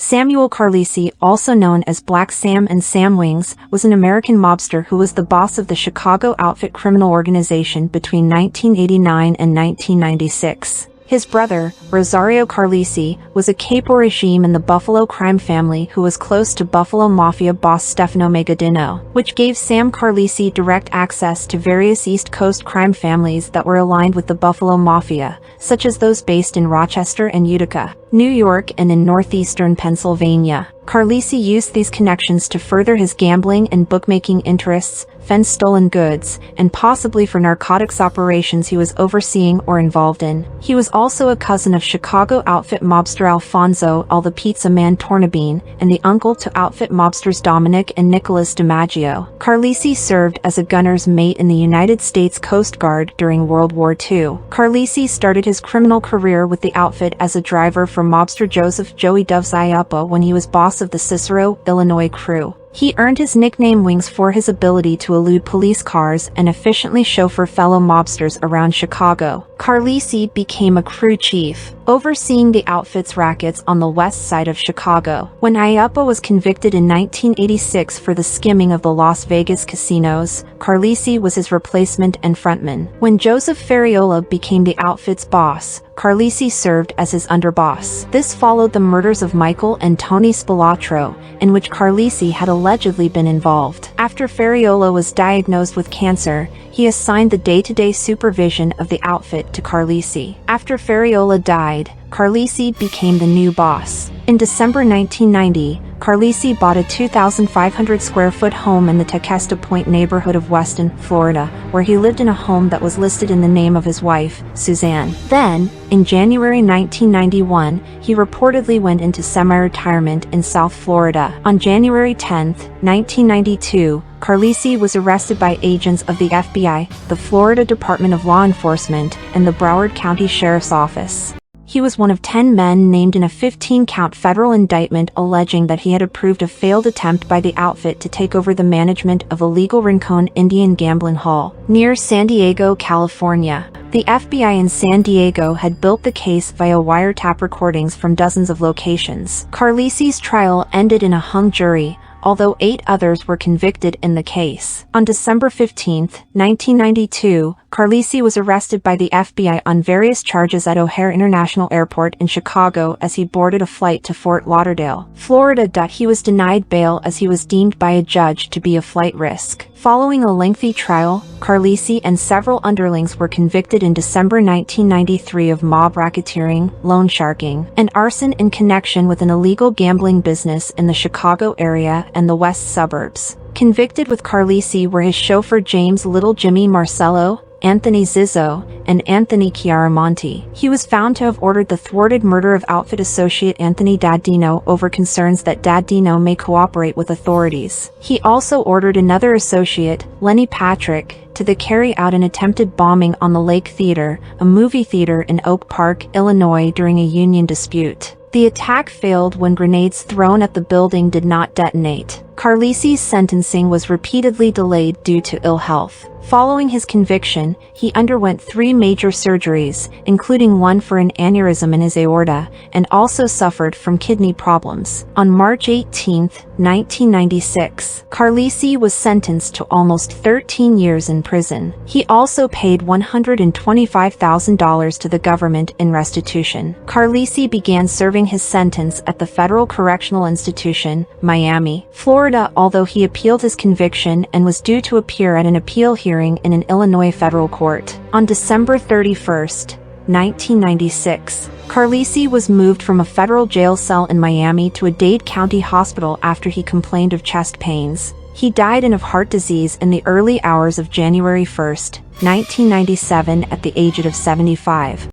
Samuel Carlisi, also known as Black Sam and Sam Wings, was an American mobster who was the boss of the Chicago outfit criminal organization between 1989 and 1996. His brother, Rosario Carlisi, was a capo regime in the Buffalo crime family who was close to Buffalo Mafia boss Stefano Megadino, which gave Sam Carlisi direct access to various East Coast crime families that were aligned with the Buffalo Mafia, such as those based in Rochester and Utica, New York, and in northeastern Pennsylvania. Carlisi used these connections to further his gambling and bookmaking interests, fend stolen goods, and possibly for narcotics operations he was overseeing or involved in. He was also a cousin of Chicago outfit mobster Alfonso "Al the Pizza Man" Tornabene, and the uncle to outfit mobsters Dominic and Nicholas DiMaggio. Carlisi served as a gunner's mate in the United States Coast Guard during World War II. Carlisi started his criminal career with the outfit as a driver for mobster Joseph "Joey Doves" Iappa when he was boss of the Cicero, Illinois crew. He earned his nickname Wings for his ability to elude police cars and efficiently chauffeur fellow mobsters around Chicago. Carlisi became a crew chief, overseeing the outfit's rackets on the west side of Chicago. When Iappa was convicted in 1986 for the skimming of the Las Vegas casinos, Carlisi was his replacement and frontman. When Joseph Ferriola became the outfit's boss, Carlisi served as his underboss. This followed the murders of Michael and Tony Spilatro, in which Carlisi had allegedly been involved. After Ferriola was diagnosed with cancer, he assigned the day-to-day supervision of the outfit to Carlisi. After Ferriola died, Carlisi became the new boss. In December 1990, Carlisi bought a 2,500-square-foot home in the Tequesta Point neighborhood of Weston, Florida, where he lived in a home that was listed in the name of his wife, Suzanne. Then, in January 1991, he reportedly went into semi-retirement in South Florida. On January 10, 1992, Carlisi was arrested by agents of the FBI, the Florida Department of Law Enforcement, and the Broward County Sheriff's Office. He was one of 10 men named in a 15-count federal indictment alleging that he had approved a failed attempt by the outfit to take over the management of a legal Rincon Indian gambling hall near San Diego, California. The FBI in San Diego had built the case via wiretap recordings from dozens of locations. Carlisi's trial ended in a hung jury, although 8 others were convicted in the case. On December 15, 1992, Carlisi was arrested by the FBI on various charges at O'Hare International Airport in Chicago as he boarded a flight to Fort Lauderdale, Florida. He was denied bail as he was deemed by a judge to be a flight risk. Following a lengthy trial, Carlisi and several underlings were convicted in December 1993 of mob racketeering, loan sharking, and arson in connection with an illegal gambling business in the Chicago area and the west suburbs. Convicted with Carlisi were his chauffeur James Little Jimmy Marcello, Anthony Zizzo, and Anthony Chiaramonte. He was found to have ordered the thwarted murder of outfit associate Anthony Dadino over concerns that Dadino may cooperate with authorities. He also ordered another associate, Lenny Patrick, to carry out an attempted bombing on the Lake Theater, a movie theater in Oak Park, Illinois during a union dispute. The attack failed when grenades thrown at the building did not detonate. Carlisi's sentencing was repeatedly delayed due to ill health. Following his conviction, he underwent 3 major surgeries, including one for an aneurysm in his aorta, and also suffered from kidney problems. On March 18, 1996, Carlisi was sentenced to almost 13 years in prison. He also paid $125,000 to the government in restitution. Carlisi began serving his sentence at the Federal Correctional Institution, Miami, Florida, although he appealed his conviction and was due to appear at an appeal hearing in an Illinois federal court. On December 31, 1996, Carlisi was moved from a federal jail cell in Miami to a Dade County hospital after he complained of chest pains. He died of heart disease in the early hours of January 1, 1997 at the age of 75.